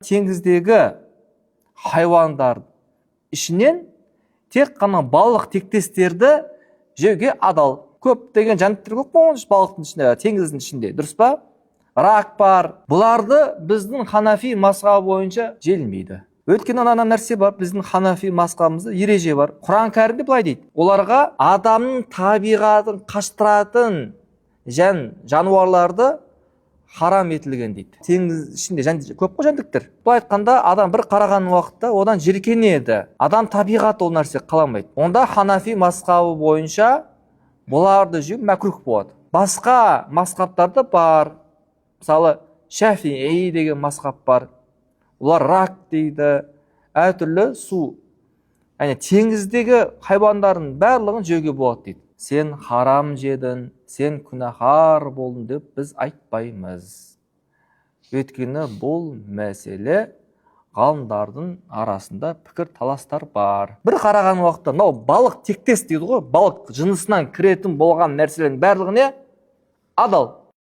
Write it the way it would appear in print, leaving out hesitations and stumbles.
Теңіздегі хайуандар ішінен тек қана балық тектестерді жеуге адал. Көп деген жәндіктер көп болған балықтың ішінде, теңіздің ішінде, дұрыс па? Рак бар. Бұларды біздің ханафи мазхабы бойынша желмейді. Өйткені ана нәрсе бар, біздің ханафи мазхабымызда ереже бар. Құран кәрімде былай дейді: оларға адамның табиғатын қаштыратын жануарларды харам етілген дейді. Теңіз ішінде көп қой жәндіктер. Бұл айтқанда адам бір қараған уақытта одан жиіркенеді. Адам табиғаты ол нәрсе қаламайды. Онда ханафи мазхабы бойынша бұларды жеу мәкрух болады. Басқа мазхабтарда бар. Мысалы, Шафиғи деген мазхаб бар. Олар рак дейді, әртүрлі су. Яғни теңіздегі хайуандардың барлығын жеуге болады дейді. Сен харам жедің, сен күнәһар болдың деп біз айтпаймыз. Өйткені бұл мәселе ғалымдардың арасында пікір таластар бар. Бір қараған уақытта мынау балық тектес дейді ғой, балық жынысынан кіретін болған нәрселердің барлығына адал.